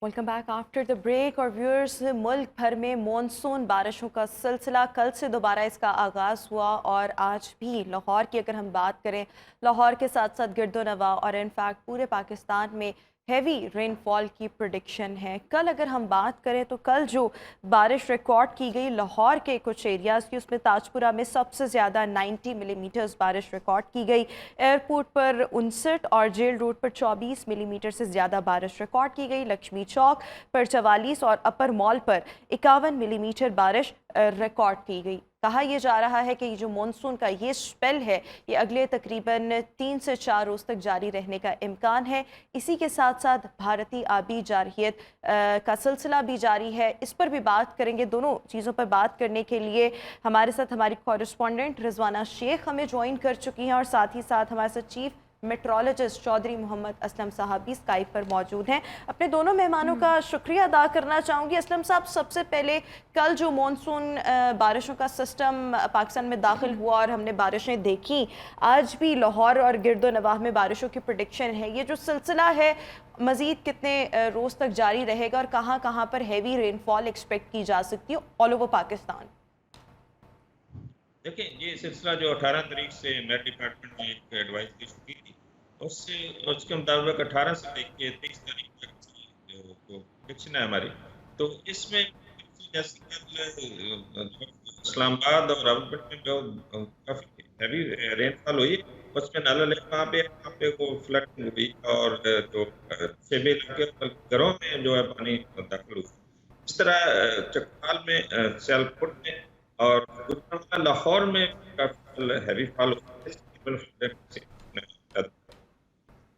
Welcome back after the break. और viewers, मुल्क भर में मॉनसून बारिशों का सिलसिला कल से दोबारा इसका आगाज़ हुआ और आज भी लाहौर की अगर हम बात करें, लाहौर के साथ साथ गिरदोनवा और इनफैक्ट पूरे पाकिस्तान में हैवी रेनफॉल की प्रिडिक्शन है। कल अगर हम बात करें तो कल जो बारिश रिकॉर्ड की गई लाहौर के कुछ एरियाज़ की, उसमें ताजपुरा में सबसे ज़्यादा 90 मिलीमीटर्स बारिश रिकॉर्ड की गई। एयरपोर्ट पर 59 और जेल रोड पर 24 मिलीमीटर से ज़्यादा बारिश रिकॉर्ड की गई। लक्ष्मी चौक पर 44 और अपर मॉल पर 51 मिलीमीटर बारिश रिकॉर्ड की गई। कहा यह जा रहा है कि ये जो मॉनसून का ये स्पेल है, ये अगले तकरीबन 3 से 4 रोज़ तक जारी रहने का इम्कान है। इसी के साथ साथ भारतीय आबी जारहियत का सिलसिला भी जारी है। इस पर भी बात करेंगे। दोनों चीज़ों पर बात करने के लिए हमारे साथ हमारी कॉरेस्पॉन्डेंट रिजवाना शेख हमें ज्वाइन कर चुकी हैं और साथ ही साथ हमारे साथ चीफ मेट्रोलॉजिस्ट चौधरी मोहम्मद असलम साहब भी स्काइप पर मौजूद हैं। अपने दोनों मेहमानों का शुक्रिया अदा करना चाहूँगी। असलम साहब, सबसे पहले कल जो मॉनसून बारिशों का सिस्टम पाकिस्तान में दाखिल हुआ और हमने बारिशें देखी, आज भी लाहौर और गिरदोनवाह में बारिशों की प्रेडिक्शन है। ये जो सिलसिला है मज़ीद कितने रोज़ तक जारी रहेगा और कहाँ कहाँ पर हैवी रेनफॉल एक्सपेक्ट की जा सकती है ऑल ओवर पाकिस्तान? देखिए, ये सिलसिला जो 18 तारीख से मेट डिपार्टमेंट ने एक एडवाइस इशू की थी, उसके मुताबिक 18 से लेके 23 तारीख तक जो प्रेडिक्शन है हमारी, तो इसमें जैसे इस्लामाबाद और रावलपिंडी में जो काफ़ी हैवी रेनफॉल हुई, उसमें वहाँ पे वो फ्लडिंग हुई और जो सेबे इलाके घरों में जो है पानी दाखिल हुआ। इस तरह चकवाल में, सियालकोट में और लाहौर में काफी हैवी फॉल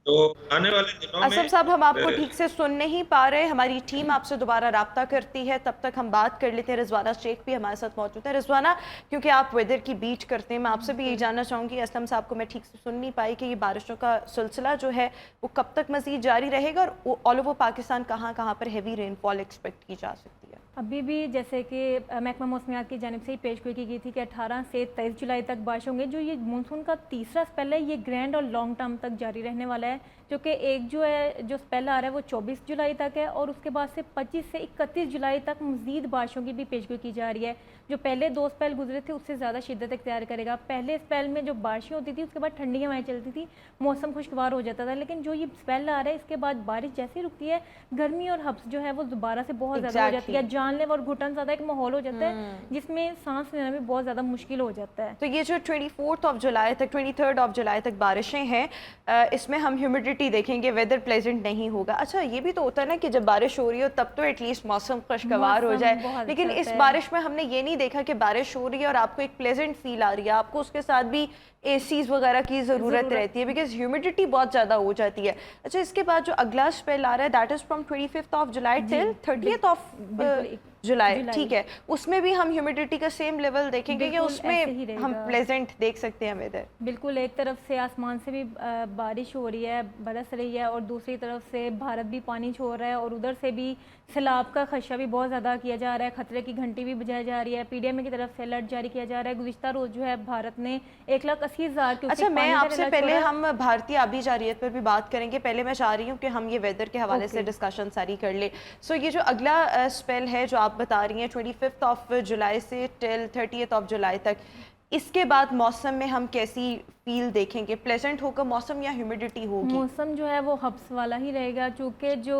तो आने वाले दिनों असम में साहब, हम आपको ठीक से सुन नहीं पा रहे। हमारी टीम आपसे दोबारा राब्ता करती है, तब तक हम बात कर लेते हैं। रिजवाना शेख भी हमारे साथ मौजूद है। रिजवाना, क्योंकि आप वेदर की बीट करते हैं, मैं आपसे भी यही जानना चाहूँगी। असलम साहब को मैं ठीक से सुन नहीं पाई कि ये बारिशों का सिलसिला जो है वो कब तक मज़ीद जारी रहेगा और ऑल ओवर पाकिस्तान कहाँ कहाँ पर हैवी रेनफॉल एक्सपेक्ट की जा सकती है? अभी भी जैसे कि महकमा मौसमियात की जानिब से ही पेशगोई की गई थी कि 18 से 23 जुलाई तक बारिश होंगे। जो ये मानसून का तीसरा स्पेल है, ये ग्रैंड और लॉन्ग टर्म तक जारी रहने वाला है। जो कि एक जो स्पेल आ रहा है वो 24 जुलाई तक है और उसके बाद से 25 से 31 जुलाई तक मज़ीद बारिशों की भी पेशगोई की जा रही है। जो पहले 2 स्पेल गुजरे थे उससे ज़्यादा शिद्दत इख्तियार करेगा। पहले स्पेल में जो बारिशें होती थी उसके बाद ठंडी हवाएं चलती थी, मौसम खुशगवार हो जाता था। लेकिन जो ये स्पेल आ रहा है इसके बाद बारिश जैसे रुकती है, गर्मी और हब्स जो है वो दोबारा से बहुत ज़्यादा हो जाती है। जानलेवा और घुटन ज़्यादा एक माहौल हो जाता है जिसमें सांस लेना भी बहुत ज़्यादा मुश्किल हो जाता है। तो ये जो 24 जुलाई तक 23 जुलाई तक बारिशें हैं, इसमें हम ह्यूमिडिटी देखेंगे, वेदर प्लेजेंट नहीं होगा। अच्छा, ये भी तो होता है ना कि जब बारिश हो रही हो तब तो एटलीस्ट मौसम खुशगवार हो जाए, लेकिन इस बारिश में हमने ये नहीं देखा कि बारिश हो रही है और आपको एक प्लेजेंट फील आ रही है, आपको उसके साथ भी एसीज वगैरह की ज़रूरत रहती है बिकॉज ह्यूमिडिटी बहुत ज़्यादा हो जाती है। अच्छा, इसके बाद जो अगला स्पेल आ रहा है that is from 25 July till 30 जुलाई, ठीक है, उसमें भी हम ह्यूमिडिटी का सेम लेवल देखेंगे या उसमें हम प्लेजेंट देख सकते हैं वेदर? बिल्कुल, एक तरफ से आसमान से भी बारिश हो रही है, बरस रही है और दूसरी तरफ से भारत भी पानी छोड़ रहा है और उधर से भी सैलाब का खदशा भी बहुत ज़्यादा किया जा रहा है। खतरे की घंटी भी बजाई जा रही है। पीडीएम की तरफ से अलर्ट जारी किया जा रहा है। गुज़िश्ता रोज़ जो है भारत ने 1,80,000 अच्छा, मैं आपसे पहले हम भारतीय आबी जारियत पर भी बात करेंगे। पहले मैं चाह रही हूँ कि हम ये वेदर के हवाले से डिस्कशन सारी कर ले। सो ये जो अगला स्पेल है जो आप बता रही हैं 25 जुलाई से टिल 30 जुलाई तक, इसके बाद मौसम में हम कैसी फील देखेंगे? प्लेजेंट होगा मौसम या ह्यूमिडिटी होगी? मौसम जो है वो हब्स वाला ही रहेगा, चूँकि जो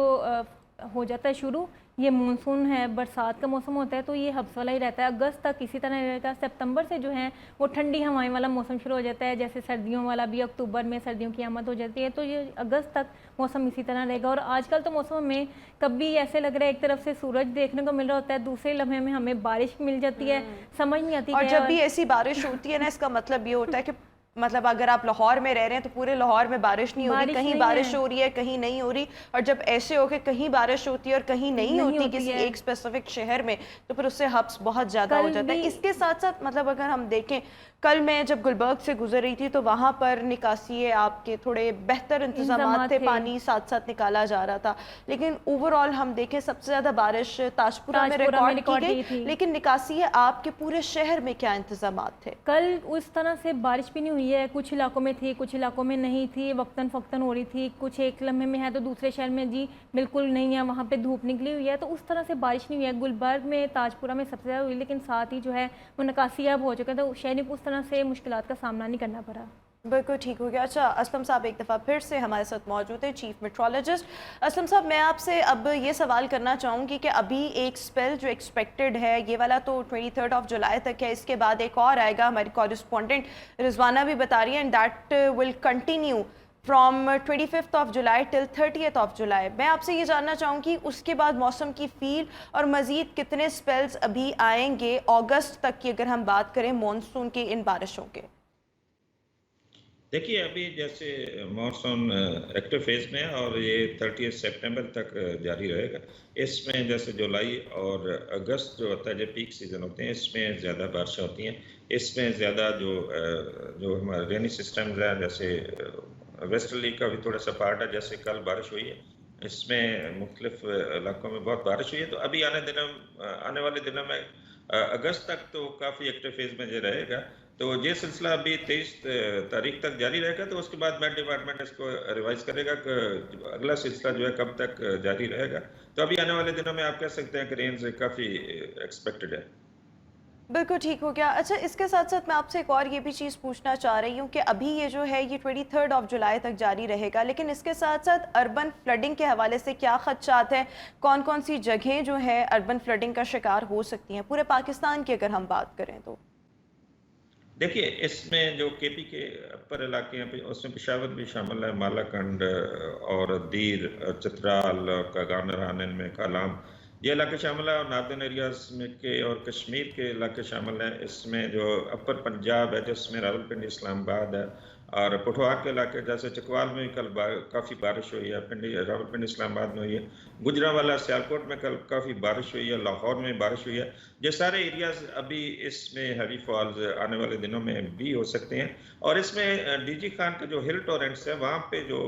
हो जाता है शुरू, ये मानसून है, बरसात का मौसम होता है तो ये हब्स वाला ही रहता है। अगस्त तक इसी तरह रहेगा। सितंबर से जो है वो ठंडी हवाएं वाला मौसम शुरू हो जाता है, जैसे सर्दियों वाला भी अक्टूबर में सर्दियों की आमद हो जाती है। तो ये अगस्त तक मौसम इसी तरह रहेगा। और आजकल तो मौसम में कभी ऐसे लग रहा है एक तरफ से सूरज देखने को मिल रहा होता है, दूसरे लम्हे में हमें बारिश मिल जाती है, समझ नहीं आती। और जब भी ऐसी बारिश होती है ना, इसका मतलब ये होता है कि मतलब अगर आप लाहौर में रह रहे हैं तो पूरे लाहौर में बारिश नहीं हो रही, कहीं बारिश हो रही है, कहीं नहीं हो रही। और जब ऐसे हो के कहीं बारिश होती है और कहीं नहीं होती किसी एक स्पेसिफिक शहर में, तो फिर उससे हब्स बहुत ज़्यादा हो जाता है। इसके साथ साथ मतलब अगर हम देखें, कल मैं जब गुलबर्ग से गुजर रही थी तो वहाँ पर निकासी आपके थोड़े बेहतर इंतजाम थे, पानी साथ साथ निकाला जा रहा था। लेकिन ओवरऑल हम देखें सबसे ज़्यादा बारिश ताजपुरा में रिकॉर्ड की गई, लेकिन निकासी आपके पूरे शहर में क्या इंतजाम थे? कल उस तरह से बारिश भी नहीं हुई हुई है, कुछ इलाकों में थी, कुछ इलाकों में नहीं थी, वक्तन फ़क्तन हो रही थी, कुछ एक लम्हे में है तो दूसरे शहर में जी बिल्कुल नहीं है, वहाँ पे धूप निकली हुई है। तो उस तरह से बारिश नहीं हुई है। गुलबर्ग में, ताजपुरा में सबसे ज़्यादा हुई, लेकिन साथ ही जो है वो नकासियाब हो चुके हैं, तो शहरी को उस तरह से मुश्किलात का सामना नहीं करना पड़ा। बिल्कुल ठीक हो गया। अच्छा, असलम साहब एक दफ़ा फिर से हमारे साथ मौजूद है, चीफ मेट्रोलॉजिस्ट। असलम साहब, मैं आपसे अब ये सवाल करना चाहूँगी कि अभी एक स्पेल जो एक्सपेक्टेड है, ये वाला तो 23 जुलाई तक है, इसके बाद एक और आएगा, हमारी कॉरेस्पॉन्डेंट रिजवाना भी बता रही है, and that will continue from 25 July till 30 जुलाई। मैं आपसे ये जानना चाहूँगी उसके बाद मौसम की फील और मज़ीद कितने स्पेल्स अभी आएंगे अगस्त तक की, अगर हम बात करें मानसून की इन बारिशों के। देखिए, अभी जैसे मॉनसून एक्टिव फेज में है और ये 30 सितंबर तक जारी रहेगा। इसमें जैसे जुलाई और अगस्त जो होता है, जो पीक सीज़न होते हैं, इसमें ज़्यादा बारिशें होती हैं। इसमें ज़्यादा जो हमारे रेनी सिस्टम्स हैं, जैसे वेस्टर्ली का भी थोड़ा सा पार्ट है, जैसे कल बारिश हुई है, इसमें मुख्तलिफ इलाकों में बहुत बारिश हुई है। तो अभी आने वाले दिनों में अगस्त तक तो काफ़ी एक्टिव फेज में जो रहेगा। तो ये सिलसिला अभी 23 तारीख तक जारी रहेगा। तो उसके बाद मेट डिपार्टमेंट इसको रिवाइज करेगा कि अगला सिलसिला जो है कब तक जारी रहेगा। तो अभी आने वाले दिनों में आप कह सकते हैं कि रेंज काफ़ी एक्सपेक्टेड है। बिल्कुल ठीक हो गया। अच्छा, इसके साथ साथ मैं आपसे एक और ये भी चीज़ पूछना चाह रही हूँ कि अभी ये जो है ये 23 जुलाई तक जारी रहेगा, लेकिन इसके साथ साथ अर्बन फ्लडिंग के हवाले से क्या खदशात हैं, कौन कौन सी जगहें जो है अर्बन फ्लडिंग का शिकार हो सकती हैं पूरे पाकिस्तान की अगर हम बात करें तो? देखिए, इसमें जो केपी के अपर इलाके हैं उसमें पेशावर भी शामिल है, मालाकंड और दीर, चित्राल, कागान रानन में कालाम, ये इलाके शामिल है, और नार्दर्न एरियाज में के और कश्मीर के इलाके शामिल हैं। इसमें जो अपर पंजाब है जिसमें रावलपिंडी, इस्लामाबाद है, और पठवार के इलाके जैसे चकवाल में कल काफ़ी बारिश हुई है, रावलपिंडी इस्लामाबाद में हुई है, गुजरांवाला सियालकोट में कल काफ़ी बारिश हुई है, लाहौर में बारिश हुई है। ये सारे एरियाज अभी इसमें हैवी फॉल्स आने वाले दिनों में भी हो सकते हैं। और इसमें डीजी खान का जो हिल टॉरेंट्स है वहाँ पे जो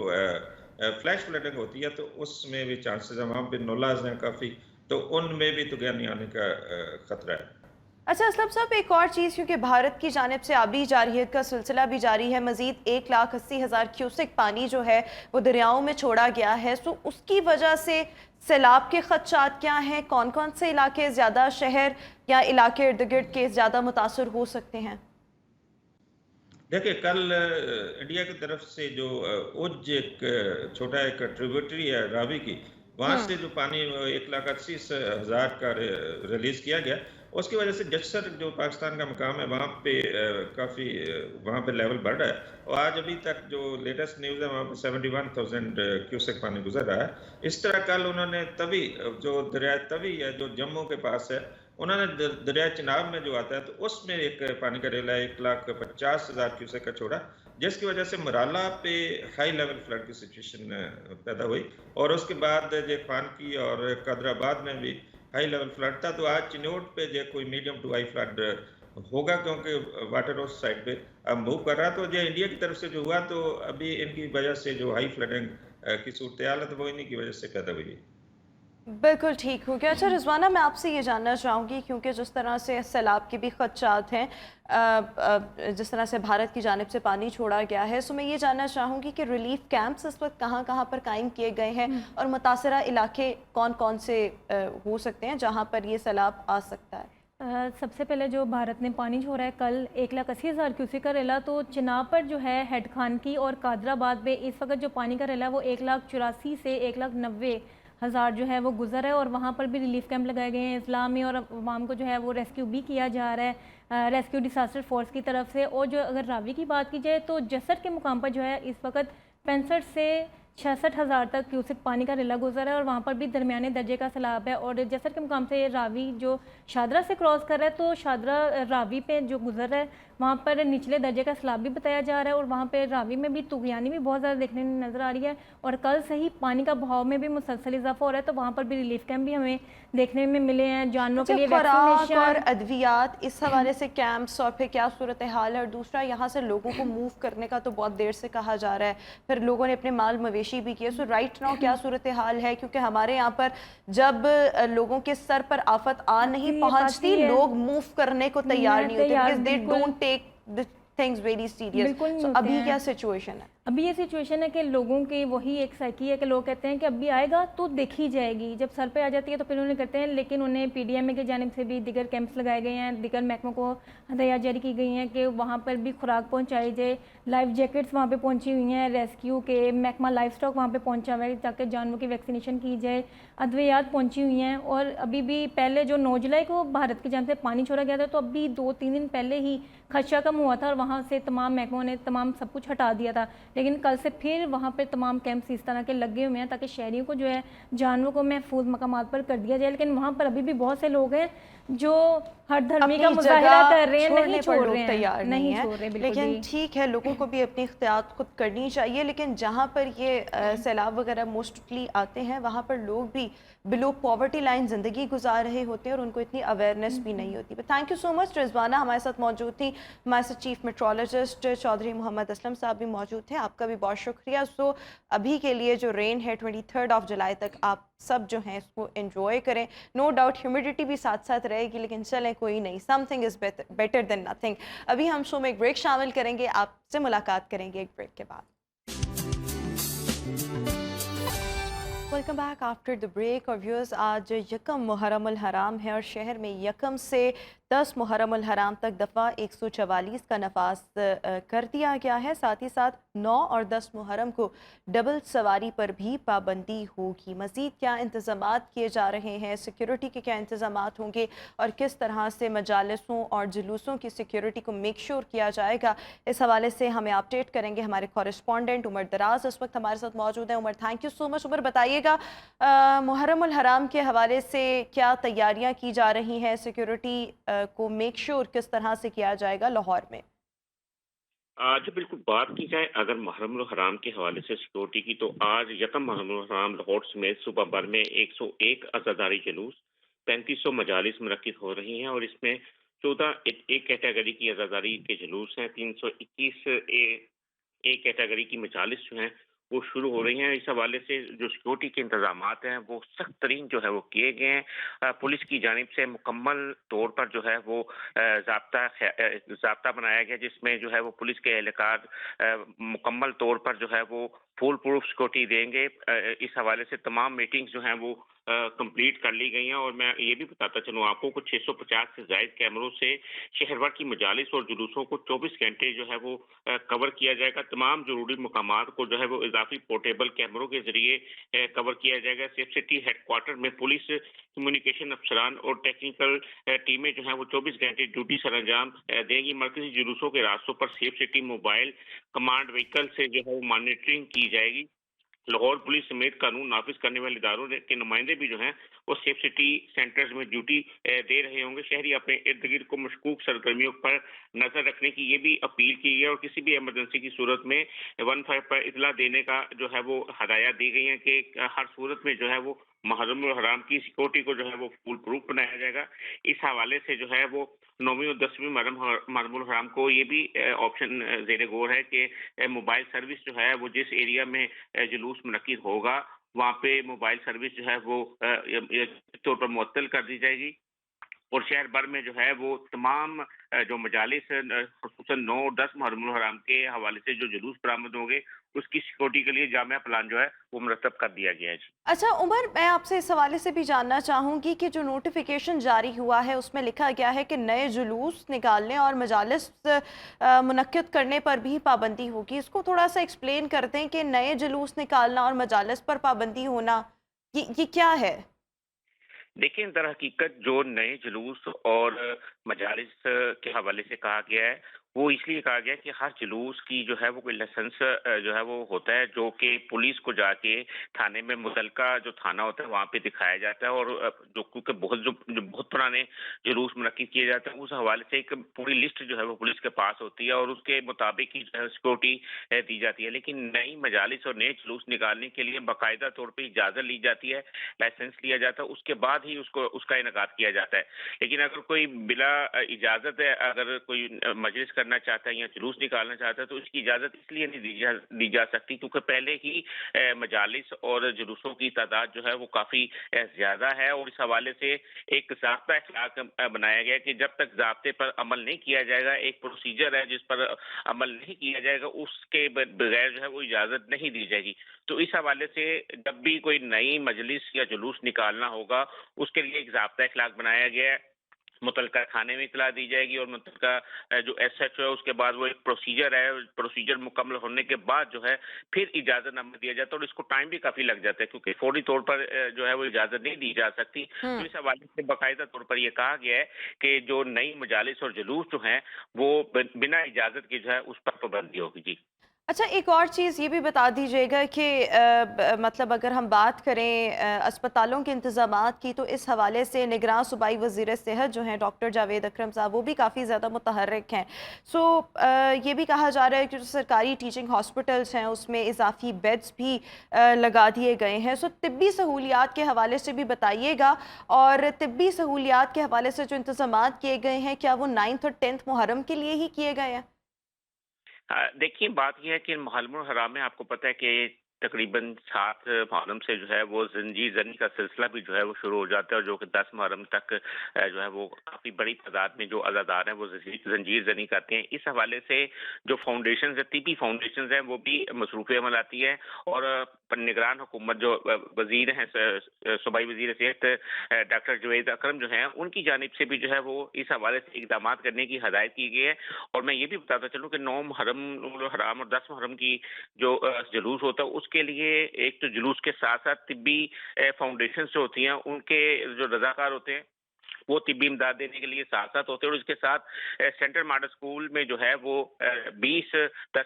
फ्लैश फ्लडिंग होती है तो उसमें भी चांसेस हैं, वहाँ पे नोलाज हैं काफ़ी, तो उनमें भी तुगयानी आने का खतरा है। अच्छा असलम साहब, एक और चीज़, क्योंकि भारत की जानिब से आबी जारियत का सिलसिला भी जारी है, मज़ीद 1,80,000 क्यूसेक पानी जो है वो दरियाओं में छोड़ा गया है, सो उसकी वजह से सैलाब के खदशात क्या हैं, कौन कौन से इलाके ज़्यादा, शहर या इलाके इर्द गिर्द के ज़्यादा मुतासर हो सकते हैं? देखिए, कल इंडिया की तरफ से जो उज एक छोटा एक ट्रिब्यूटरी है रावी की, वहाँ से जो पानी 1,80,000 का रिलीज किया गया, उसकी वजह से जस्सर जो पाकिस्तान का मकाम है वहाँ पे काफ़ी वहाँ पे लेवल बढ़ रहा है। और आज अभी तक जो लेटेस्ट न्यूज़ है वहाँ पे 71,000 क्यूसेक पानी गुजर रहा है। इस तरह कल उन्होंने तवी, जो दरिया तवी है जो जम्मू के पास है, उन्होंने दरिया चिनाब में जो आता है तो उसमें एक पानी का रेला 1,50,000 क्यूसेक का छोड़ा, जिसकी वजह से मराला पे हाई लेवल फ्लड की सिचुएशन पैदा हुई। और उसके बाद जे खान की और कादराबाद में भी हाई लेवल फ्लड था। तो आज चिन्नौट पे जो कोई मीडियम टू हाई फ्लड होगा, क्योंकि वाटर उस साइड पे अब मूव कर रहा है। तो जो इंडिया की तरफ से जो हुआ, तो अभी इनकी वजह से जो हाई फ्लडिंग की सूरत हाल है तो वो इन्हीं की वजह से पैदा हुई है। बिल्कुल ठीक हो गया। अच्छा रिजवाना, मैं आपसे ये जानना चाहूँगी, क्योंकि जिस तरह से सैलाब के भी खदशात हैं, जिस तरह से भारत की जानिब से पानी छोड़ा गया है, सो मैं ये जानना चाहूँगी कि रिलीफ कैंप्स इस वक्त कहाँ कहाँ पर कायम किए गए हैं और मुतासरा इलाके कौन कौन से हो सकते हैं जहाँ पर ये सैलाब आ सकता है? सबसे पहले जो भारत ने पानी छोड़ा है कल 1,80,000 क्यूसेक का रेला, तो चिनाब पर जो है हेड खान की और कादराबाद में इस वक्त जो पानी का रेला है वो 1,84,000 से 1,90,000 जो है वो गुजर है, और वहाँ पर भी रिलीफ कैंप लगाए गए हैं इस्लाम में, और अवाम को जो है वो रेस्क्यू भी किया जा रहा है रेस्क्यू डिसास्टर फोर्स की तरफ से। और जो अगर रावी की बात की जाए तो जसर के मुकाम पर जो है इस वक्त 65 से 66,000 तक क्यूसेक पानी का रेला गुजर है, और वहाँ पर भी दरमियाने दर्जे का सैलाब है। और जसर के मुकाम से रावी जो शादरा से क्रॉस कर रहा है, तो शादरा रावी पे जो गुजर रहा है वहाँ पर निचले दर्जे का सैलाब भी बताया जा रहा है, और वहाँ पे रावी में भी तुगयानी भी बहुत ज़्यादा देखने में नज़र आ रही है। और कल से ही पानी का बहाव में भी मुसलसल इजाफा हो रहा है, तो वहाँ पर भी रिलीफ कैंप भी हमें देखने में मिले हैं। जानवरों के लिए खुराक और अद्वियात, इस हवाले से कैंप्स और फिर क्या सूरत हाल है? और दूसरा, यहाँ से लोगों को मूव करने का तो बहुत देर से कहा जा रहा है, फिर लोगों ने अपने माल मवेशी भी किए, सो राइट नाउ क्या सूरत हाल है? क्योंकि हमारे यहाँ पर जब लोगों के सर पर आफत आ नहीं पहुँचती, लोग मूव करने को तैयार नहीं होते, because they don't take the things very serious. बिल्कुल नहीं So होते अभी हैं। क्या सिचुएशन है? अभी ये सिचुएशन है कि लोगों की वही एक साइकी है कि लोग कहते हैं कि अभी आएगा तो देखी जाएगी, जब सर पे आ जाती है तो फिर उन्हें करते हैं, लेकिन उन्हें पीडीएमए की जानिब से भी दीगर कैंप्स लगाए गए हैं, दीगर महकमों को हदायत जारी की गई हैं कि वहाँ पर भी खुराक पहुँचाई जाए। लाइफ जैकेट्स वहाँ पे पहुँची हुई हैं, रेस्क्यू के महकमा लाइफ स्टॉक वहाँ पे पहुँचा हुआ है ताकि जानवरों की वैक्सीनेशन की जाए, अद्वियात पहुँची हुई हैं। और अभी भी पहले जो 9 जुलाई को भारत की जानिब से पानी छोड़ा गया था, तो अभी 2-3 दिन पहले ही खदशा कम हुआ था और वहाँ से तमाम महकमों ने तमाम सब कुछ हटा दिया था। लेकिन कल से फिर वहाँ पर तमाम कैंप्स इस तरह के लगे हुए हैं ताकि शहरियों को जो है जानवरों को महफूज मकामात पर कर दिया जाए। लेकिन वहाँ पर अभी भी बहुत से लोग हैं जो हर धर्मी का अपनी मुजाहिरा जगह कर रहे हैं, छोड़ने नहीं पर छोड़ लोग रहे हैं, तैयार नहीं छोड़ रहे है। बिल्कुल लेकिन भी। ठीक है, लोगों को भी अपनी एहतियात खुद करनी चाहिए। लेकिन जहाँ पर ये सैलाब वगैरह मोस्टली आते हैं, वहाँ पर लोग भी बिलो पॉवर्टी लाइन ज़िंदगी गुजार रहे होते हैं और उनको इतनी अवेयरनेस भी नहीं होती। But thank you so much, Rizwana हमारे साथ मौजूद थी। हमारे साथ चीफ मेट्रोलॉजिस्ट चौधरी मोहम्मद असलम साहब भी मौजूद थे। आपका भी बहुत शुक्रिया। सो अभी के लिए जो रेन है 23 जुलाई तक आप सब जो हैं इसको एंजॉय करें। नो डाउट ह्यूमिडिटी भी साथ साथ रहेगी, लेकिन चलें कोई नहीं, something is better than nothing. अभी हम शो में एक ब्रेक शामिल करेंगे, आपसे मुलाकात करेंगे एक ब्रेक के बाद। Welcome back after the break. और व्यूअर्स, आज यकम मुहर्रम उल हराम है और शहर में यकम से 10 मुहर्रम उल हराम तक दफ़ा 144 का नफाज कर दिया गया है। साथ ही साथ 9 और 10 मुहर्रम को डबल सवारी पर भी पाबंदी होगी। मज़ीद क्या इंतज़ामात किए जा रहे हैं, सिक्योरिटी के क्या इंतज़ामात होंगे और किस तरह से मजालिसों और जुलूसों की सिक्योरिटी को मेक श्योर किया जाएगा, इस हवाले से हमें अपडेट करेंगे हमारे कॉरेस्पॉन्डेंट उमर दराज इस वक्त हमारे साथ मौजूद हैं। Umar, thank you so much. Umar, बताइएगा मुहर्रम उल हराम के हवाले से क्या तैयारियां की जा रही हैं, सिक्योरिटी को मेक श्योर किस तरह से किया जाएगा लाहौर में? आज बिल्कुल बात की जाए अगर मुहर्रम उल हराम के हवाले से सिक्योरिटी की, तो आज यकम मुहर्रम उल हराम लाहौर समेत सूबा भर में 101 अज़ादारी जुलूस, 3500 मजालिस मुनक्किद हो रही हैं और इसमें 14 एक कैटेगरी की अज़ादारी के जुलूस हैं, 321 एक कैटेगरी की मजालिस जो हैं वो शुरू हो रही हैं। इस हवाले से जो सिक्योरिटी के इंतजामात हैं वो सख्त तरीन जो है वो किए गए हैं। पुलिस की जानिब से मुकम्मल तौर पर जो है वो ज़ाब्ता बनाया गया, जिसमें जो है वो पुलिस के एहलकार मुकम्मल तौर पर जो है वो फुल प्रूफ सिक्योरिटी देंगे। इस हवाले से तमाम मीटिंग्स जो हैं वो कंप्लीट कर ली गई हैं और मैं ये भी बताता चलूँ आपको कुछ 650 से ज़ायद कैमरों से शहर भर की मजालिस और जुलूसों को 24 घंटे जो है वो कवर किया जाएगा। तमाम जरूरी मकामात को जो है वो इजाफी पोर्टेबल कैमरों के जरिए कवर किया जाएगा। सेफ सिटी हेडक्वार्टर में पुलिस, कम्युनिकेशन अफसरान और टेक्निकल टीमें जो हैं वो 24 घंटे ड्यूटी सर अंजाम देंगी। मरकजी जुलूसों के रास्तों पर safe city mobile command vehicle से जो है वो मॉनिटरिंग की जाएगी। लाहौर पुलिस समेत कानून नाफिज करने वाले इदारों के नुमाइंदे भी जो हैं वो सेफ सिटी सेंटर्स में ड्यूटी दे रहे होंगे। शहरी अपने इर्द गिर्द को मशकूक सरगर्मियों पर नजर रखने की ये भी अपील की है और किसी भी इमरजेंसी की सूरत में 15 पर इतला देने का जो है वो हदायत दी गई है कि हर सूरत में जो है वो मुहर्रम उल हराम की सिक्योरिटी को जो है वो फुल प्रूफ बनाया जाएगा। इस हवाले से जो है वो 9वीं और 10वीं मुहर्रम उल हराम को ये भी ऑप्शन ज़ेरे गौर है कि मोबाइल सर्विस जो है वो जिस एरिया में जुलूस मुनक्किद होगा वहाँ पे मोबाइल सर्विस जो है वो तौर पर मुअत्तल कर दी जाएगी और शहर भर में जो है वो तमाम जो मजालिस खुसूसन 9 और 10 मुहर्रम उल हराम के हवाले से जो जुलूस बरामद होंगे उसकी सिक्योरिटी के लिए जामिया प्लान जो है वो मुरतब कर दिया गया है। अच्छा उमर, मैं आपसे इस हवाले से भी जानना चाहूँगी कि जो नोटिफिकेशन जारी हुआ है उसमें लिखा गया है कि नए जुलूस निकालने और मजालिस मुनक्किद करने पर भी पाबंदी होगी। इसको थोड़ा सा एक्सप्लेन कर दें कि नए जुलूस निकालना और मजालिस पर पाबंदी होना ये क्या है? देखिए, दर हकीकत जो नए जुलूस और मजालिस के हवाले से कहा गया है वो इसलिए कहा गया कि हर जुलूस की जो है वो कोई लाइसेंस जो है वो होता है जो कि पुलिस को जाके थाने में मुतलका जो थाना होता है वहाँ पे दिखाया जाता है और जो क्योंकि जो बहुत पुराने जुलूस मुनक्किद किए जाते हैं उस हवाले से एक पूरी लिस्ट जो है वो पुलिस के पास होती है और उसके मुताबिक ही सिक्योरिटी दी जाती है। लेकिन नई मजालिस और नए जुलूस निकालने के लिए बाकायदा तौर पर इजाज़त ली जाती है, लाइसेंस लिया जाता है, उसके बाद ही उसका इनकाद किया जाता है। लेकिन अगर कोई बिला इजाज़त है अगर कोई मजलिस करना चाहता है या जुलूस निकालना चाहता है तो इसकी इजाज़त इसलिए नहीं दी जा सकती क्योंकि पहले ही मजालिस और जुलूसों की तादाद जो है वो काफ़ी ज़्यादा है, और इस हवाले से एक ज़ाब्ता इख्लाक बनाया गया है कि जब तक ज़ाब्ते पर अमल नहीं किया जाएगा, एक प्रोसीजर है जिस पर अमल नहीं किया जाएगा, उसके बगैर जो है वो इजाज़त नहीं दी जाएगी। तो इस हवाले से जब भी कोई नई मजलिस या जुलूस निकालना होगा, उसके लिए एक ज़ाब्ता इख्लाक बनाया गया है। मुतलका थाने में इतला दी जाएगी और मुतलका जो एसएचओ है उसके बाद वो एक प्रोसीजर है, प्रोसीजर मुकम्मल होने के बाद जो है फिर इजाज़तनामा दिया जाता है, और इसको टाइम भी काफ़ी लग जाता है क्योंकि फौरी तौर पर जो है वो इजाज़त नहीं दी जा सकती। तो इस हवाले से बाकायदा तौर पर ये कहा गया है कि जो नई मजालिस और जुलूस जो हैं वो बिना इजाज़त के जो है उस पर पाबंदी होगी। जी। अच्छा, एक और चीज़ ये भी बता दीजिएगा कि मतलब अगर हम बात करें अस्पतालों के इंतज़ामात की, तो इस हवाले से निगरान सूबाई वज़ीर सेहत जो हैं डॉक्टर जावेद अकरम साहब, वो भी काफ़ी ज़्यादा मुतहर्रिक हैं। सो ये भी कहा जा रहा है कि जो सरकारी टीचिंग हॉस्पिटल्स हैं उसमें इजाफी बेड्स भी लगा दिए गए हैं। सो तिब्बी सहूलियात के हवाले से भी बताइएगा, और तिब्बी सहूलियात के हवाले से जो इंतज़ामात किए गए हैं, क्या वो 9th और 10th मुहर्रम के लिए ही किए गए हैं? देखिए, बात ये है कि मुहर्रमुल हराम में आपको पता है कि तकरीबन 7 मुहर्रम से जो है वो ज़ंजीर ज़नी का सिलसिला भी जो है वो शुरू हो जाता है, और जो कि 10 मुहर्रम तक जो है वो काफ़ी बड़ी तादाद में जो अज़ादार हैं वो ज़ंजीर ज़नी करते हैं। इस हवाले से जो फाउंडेशंस है, तिब्बी फाउंडेशंस हैं, वो भी मसरूफ़ अमल आती है, और निगरान हुकूमत जो वज़ीर हैं, सूबाई वज़ीर सेहत डॉक्टर जावेद अकरम जो हैं, उनकी जानिब से भी जो है वो इस हवाले से इक़दामात करने की हदायत की गई है। और मैं ये भी बताता चलूँ कि 9 मुहर्रम हराम और 10 मुहर्रम की जो जुलूस होता है उसके लिए एक तो जुलूस के साथ साथ तिब्बी फाउंडेशन जो होती हैं उनके जो रजाकार होते हैं वो तिब्बी इमदाद देने के लिए साथ साथ होते हैं, और इसके साथ सेंट्रल मॉडल स्कूल में जो है वो 10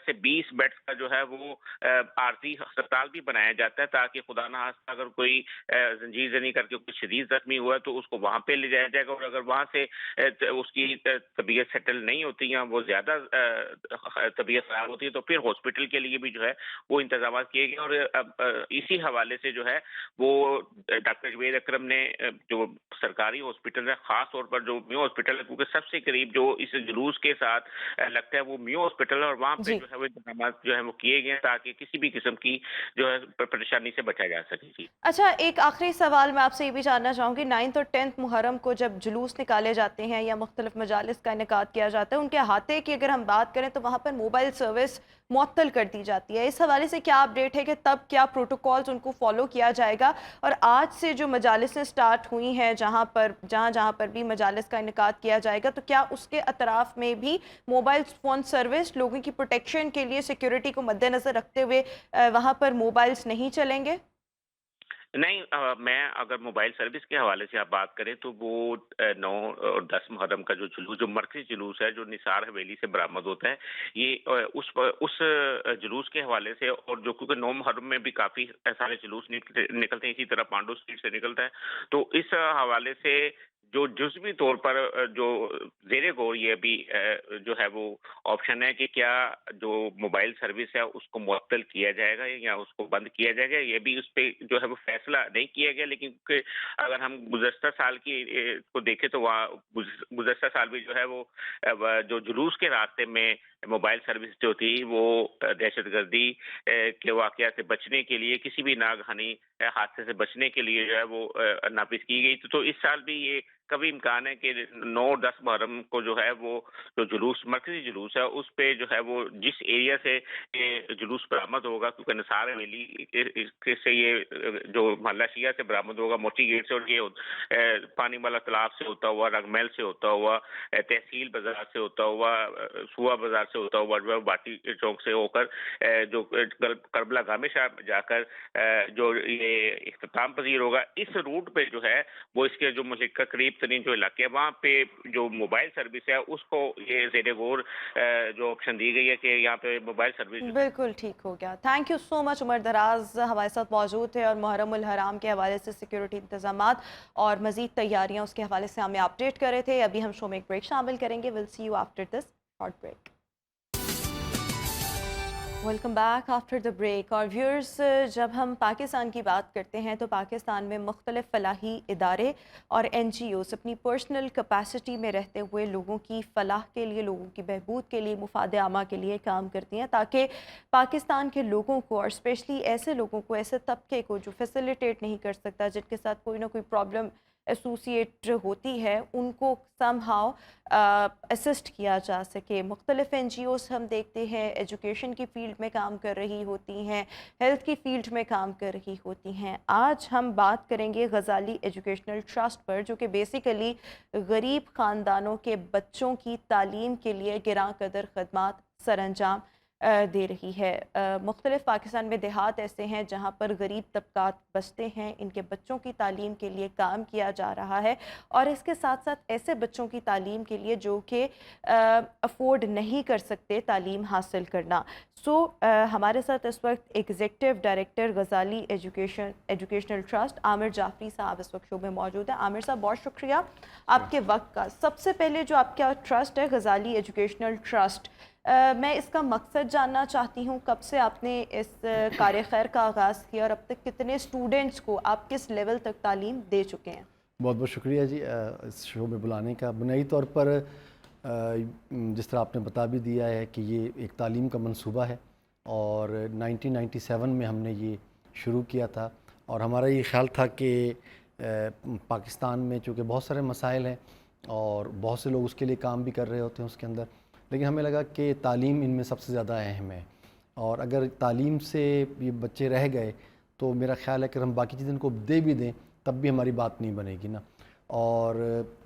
से 20 बेड्स का जो है वो आरजी अस्पताल भी बनाया जाता है, ताकि खुदा न खास्ता अगर कोई जंजीर जनी करके कोई शदीद जख्मी हुआ है तो उसको वहाँ पे ले जाया जाएगा, और अगर वहाँ से उसकी तबीयत सेटल नहीं होती या वो ज़्यादा तबीयत ख़राब होती है तो फिर हॉस्पिटल के लिए भी जो है वो इंतजाम किए गए। और इसी हवाले से जो है वो डॉक्टर जावेद अकरम ने जो सरकारी हॉस्पिटल है, खास तौर पर जो मियो हॉस्पिटल है, क्योंकि सबसे करीब जो इस जुलूस के साथ लगता है वो मियो हॉस्पिटल है, और वहाँ पे जो है वो इंतजाम जो है वो किए गए हैं ताकि किसी भी किस्म की जो है परेशानी से बचा जा सके। जी। अच्छा, एक आखिरी सवाल मैं आपसे ये भी जानना चाहूँगी, 9th और 10th मुहर्रम को जब जुलूस निकाले जाते हैं या मुख्तलिफ मजालिस का इनेकाद किया जाता है, उनके अहाते की अगर हम बात करें तो वहाँ पर मोबाइल सर्विस मुअत्तल कर दी जाती है। इस हवाले से क्या अपडेट है कि तब क्या प्रोटोकॉल्स उनको फॉलो किया जाएगा? और आज से जो मजालिसें स्टार्ट हुई हैं, जहाँ पर भी मजालिस का इनेकाद किया जाएगा, तो क्या उसके अतराफ में भी मोबाइल फ़ोन सर्विस लोगों की प्रोटेक्शन के लिए, सिक्योरिटी को मद्देनज़र रखते हुए वहाँ पर मोबाइल्स नहीं चलेंगे? नहीं, मैं अगर मोबाइल सर्विस के हवाले से आप बात करें तो वो 9 और 10 मुहर्रम का जो जुलूस, जो मरकज़ी जुलूस है जो निसार हवेली से बरामद होता है, ये उस जुलूस के हवाले से, और जो क्योंकि 9 मुहर्रम में भी काफ़ी सारे जुलूस निकलते हैं, इसी तरह पांडु स्ट्रीट से निकलता है, तो इस हवाले से जो जुज़वी तौर पर जो ज़ेरे गौर ये भी जो है वो ऑप्शन है कि क्या जो मोबाइल सर्विस है उसको मुअत्तल किया जाएगा या उसको बंद किया जाएगा, ये भी उस पे जो है वो फैसला नहीं किया गया। लेकिन अगर हम गुज़श्ता साल की को देखें तो वहाँ गुज़श्ता साल भी जो है वो जो जुलूस के रास्ते में मोबाइल सर्विस जो थी वो दहशतगर्दी के वाक़या से बचने के लिए, किसी भी नागहानी हादसे से बचने के लिए जो है वो नाफिज की गई। तो इस साल भी ये कभी इम्कान है कि 9 और 10 मुहर्रम को जो है वो जो जुलूस, मरकज़ी जुलूस है, उस पे जो है वो जिस एरिया से ये जुलूस बरामद होगा, क्योंकि निसार हवेली से ये जो महल्ला शिया से बरामद होगा, मोती गेट से, और ये पानी वाला तालाब से होता हुआ, रंगमहल से होता हुआ, तहसील बाजार से होता हुआ, सुआ बाजार से होता हुआ, जो है बाटी चौक से होकर जो करबला गामे शाह जाकर जो ये इख्तिताम पजीर होगा, इस रूट पे जो है वो इसके जो मुल्क का करीब तरीन जो इलाके है वहाँ पे जो मोबाइल सर्विस है उसको ये ज़ेरे गौर जो ऑप्शन दी गई है कि यहाँ पे मोबाइल सर्विस। बिल्कुल ठीक हो गया। Thank you so much. Umar Daraz हमारे साथ मौजूद थे और मुहर्रमुल हराम के हवाले से सिक्योरिटी इंतजामात और मज़ीद तैयारियाँ उसके हवाले से हमें अपडेट कर रहे थे। अभी हम शो में एक ब्रेक शामिल करेंगे। Will see you after this short break. Welcome back after the break. और व्यूअर्स, जब हम पाकिस्तान की बात करते हैं तो पाकिस्तान में मुख्तलिफ फलाही इदारे और NGOs अपनी पर्सनल कैपेसिटी में रहते हुए लोगों की फलाह के लिए, लोगों की बहबूद के लिए, मुफाद आमा के लिए काम करती हैं, ताकि पाकिस्तान के लोगों को, और स्पेशली ऐसे लोगों को, ऐसे तबके को जो फैसिलिटेट नहीं कर सकता, जिनके साथ कोई ना कोई प्रॉब्लम एसोसिएट होती है, उनको समहाउ असिस्ट किया जा सके। मुख्तलिफ NGOs हम देखते हैं एजुकेशन की फ़ील्ड में काम कर रही होती हैं, हेल्थ की फ़ील्ड में काम कर रही होती हैं। आज हम बात करेंगे गज़ाली एजुकेशनल ट्रस्ट पर, जो कि बेसिकली गरीब ख़ानदानों के बच्चों की तालीम के लिए गिरां कदर खदमात सरअंजाम दे रही है। मुख्तलिफ पाकिस्तान में देहात ऐसे हैं जहाँ पर गरीब तबकात बसते हैं, इनके बच्चों की तालीम के लिए काम किया जा रहा है, और इसके साथ साथ ऐसे बच्चों की तालीम के लिए जो कि अफोर्ड नहीं कर सकते तालीम हासिल करना। हमारे साथ इस वक्त executive director Ghazali educational trust Aamir Jafri साहब इस वक्त शो में मौजूद है। आमिर साहब, बहुत शुक्रिया आपके वक्त का। सबसे पहले जो आपका ट्रस्ट है गज़ाली एजुकेशनल ट्रस्ट, मैं इसका मकसद जानना चाहती हूँ। कब से आपने इस कार्य खैर का आगाज़ किया और अब तक कितने स्टूडेंट्स को आप किस लेवल तक तालीम दे चुके हैं? बहुत बहुत शुक्रिया जी इस शो में बुलाने का। बुनियादी तौर पर जिस तरह आपने बता भी दिया है कि ये एक तालीम का मंसूबा है, और 1997 में हमने ये शुरू किया था, और हमारा ये ख़्याल था कि पाकिस्तान में चूँकि बहुत सारे मसाइल हैं और बहुत से लोग उसके लिए काम भी कर रहे होते हैं उसके अंदर, लेकिन हमें लगा कि तालीम इनमें सबसे ज़्यादा अहम है, और अगर तालीम से ये बच्चे रह गए तो मेरा ख़्याल है कि हम बाकी चीज़ें इनको दे भी दें तब भी हमारी बात नहीं बनेगी ना। और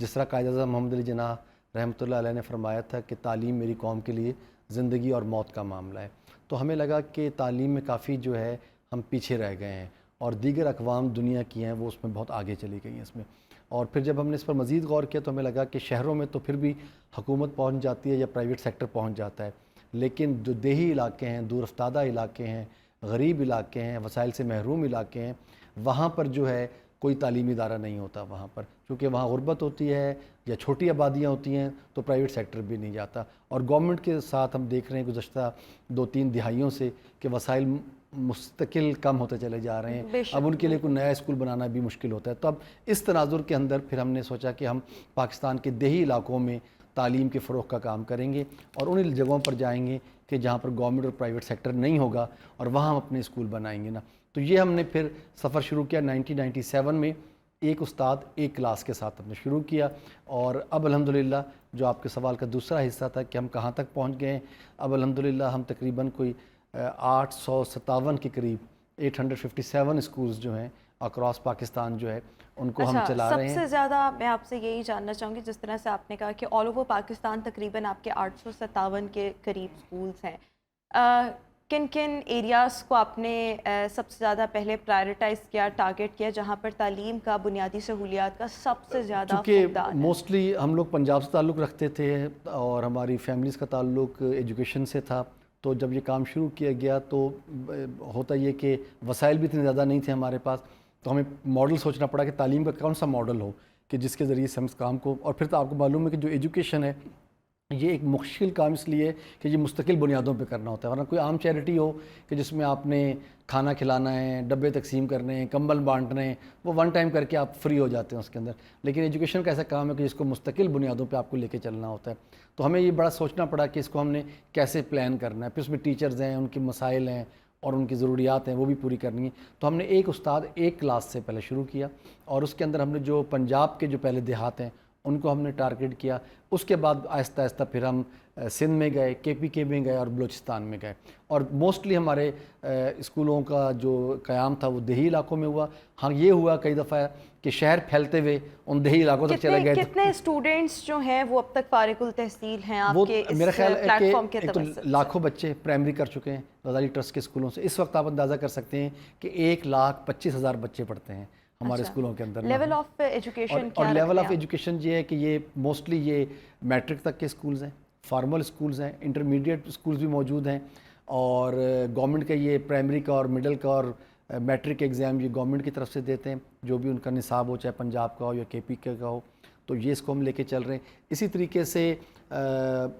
जिस तरह कायद-ए-आज़म मोहम्मद अली जिन्नाह रहमतुल्लाह अलैह ने फरमाया था कि तालीम मेरी कौम के लिए ज़िंदगी और मौत का मामला है, तो हमें लगा कि तालीम में काफ़ी जो है हम पीछे रह गए हैं, और दीगर अक़वाम दुनिया की हैं वो उसमें बहुत आगे चली गई हैं इसमें। और फिर जब हमने इस पर मज़ीद गौर किया तो हमें लगा कि शहरों में तो फिर भी हुकूमत पहुंच जाती है या प्राइवेट सेक्टर पहुंच जाता है, लेकिन जो देही इलाके हैं, दूर अफ्तादा इलाके हैं, गरीब इलाके हैं, वसाइल से महरूम इलाके हैं, वहाँ पर जो है कोई तालीमी इदारा नहीं होता वहाँ पर, क्योंकि वहाँ गुर्बत होती है या छोटी आबादियाँ होती हैं, तो प्राइवेट सेक्टर भी नहीं जाता। और गवर्नमेंट के साथ हम देख रहे हैं गुज़श्ता 2-3 दिहाइयों से कि वसाइल मुस्तकिल कम होते चले जा रहे हैं, अब उनके लिए कोई नया स्कूल बनाना भी मुश्किल होता है। तो अब इस तनाजुर के अंदर फिर हमने सोचा कि हम पाकिस्तान के देही इलाकों में तालीम के फ़रोग़ का काम करेंगे, और उन जगहों पर जाएंगे कि जहाँ पर गवर्नमेंट और प्राइवेट सेक्टर नहीं होगा, और वहाँ हम अपने स्कूल बनाएंगे ना। तो ये हमने फिर सफ़र शुरू किया 1997 में, एक उस्ताद एक क्लास के साथ हमने शुरू किया, और अब अल्हम्दुलिल्लाह जो आपके सवाल का दूसरा हिस्सा था कि हम कहाँ तक पहुँच गए हैं, अब अल्हम्दुलिल्लाह हम तकरीबन कोई 857 के करीब 857 स्कूल्स जो हैं अक्रॉस पाकिस्तान जो है उनको हम चला रहे हैं। सबसे ज़्यादा मैं आपसे यही जानना चाहूँगी, जिस तरह से आपने कहा कि ऑल ओवर पाकिस्तान तकरीबन आपके 857 के करीब स्कूल्स हैं, किन किन एरियाज़ को आपने सबसे ज़्यादा पहले प्रायोरिटाइज़ किया, टारगेट किया, जहाँ पर तालीम का बुनियादी सहूलियात का सबसे ज़्यादा क्योंकि मोस्टली हम लोग पंजाब से ताल्लुक़ रखते थे और हमारी फैमिलीज़ का ताल्लुक़ एजुकेशन से था, तो जब ये काम शुरू किया गया तो होता ये कि वसाइल भी इतने ज़्यादा नहीं थे हमारे पास, तो हमें मॉडल सोचना पड़ा कि तालीम का कौन सा मॉडल हो कि जिसके ज़रिए से हम इस काम को, और फिर तो आपको मालूम है कि जो एजुकेशन है ये एक मुश्किल काम इसलिए कि ये मुस्तकिल बुनियादों पे करना होता है, वरना कोई आम चैरिटी हो कि जिसमें आपने खाना खिलाना है, डब्बे तकसीम करने हैं, कंबल बांटने हैं, वो वन टाइम करके आप फ्री हो जाते हैं उसके अंदर। लेकिन एजुकेशन का ऐसा काम है कि जिसको मुस्तकिल बुनियादों पे आपको लेके चलना होता है, तो हमें ये बड़ा सोचना पड़ा कि इसको हमने कैसे प्लान करना है। फिर उसमें टीचर्स हैं, उनके मसाइल हैं और उनकी ज़रूरियात हैं, वो भी पूरी करनी है। तो हमने एक उस्ताद एक क्लास से पहले शुरू किया, और उसके अंदर हमने जो पंजाब के जो पहले देहात हैं उनको हमने टारगेट किया। उसके बाद आहिस्ता आहिस्ता फिर हम सिंध में गए, KPK में गए और बलूचिस्तान में गए, और मोस्टली हमारे स्कूलों का जो क़याम था वो देही इलाकों में हुआ। हाँ, ये हुआ कई दफ़ा कि शहर फैलते हुए उन देही इलाकों तक चले गए। कितने स्टूडेंट्स जो हैं वो अब तक फारिगुल तहसील हैं आपके इस मेरा ख्याल प्लेटफॉर्म के है कि लाखों बच्चे प्राइमरी कर चुके हैं गज़ाली ट्रस्ट के स्कूलों से। इस वक्त आप अंदाज़ा कर सकते हैं कि 1,25,000 बच्चे पढ़ते हैं हमारे स्कूलों के अंदर। लेवल ऑफ एजुकेशन और लेवल ऑफ एजुकेशन ये है कि ये मोस्टली ये मैट्रिक तक के स्कूल्स हैं, फॉर्मल स्कूल्स हैं, इंटरमीडिएट स्कूल्स भी मौजूद हैं, और गवर्नमेंट का ये प्राइमरी का और मिडिल का और मैट्रिक एग्ज़ाम ये गवर्नमेंट की तरफ से देते हैं, जो भी उनका निसाब हो, चाहे पंजाब का हो या KPK का हो। تو یہ اس کو ہم لے کے چل رہے ہیں. اسی طریقے سے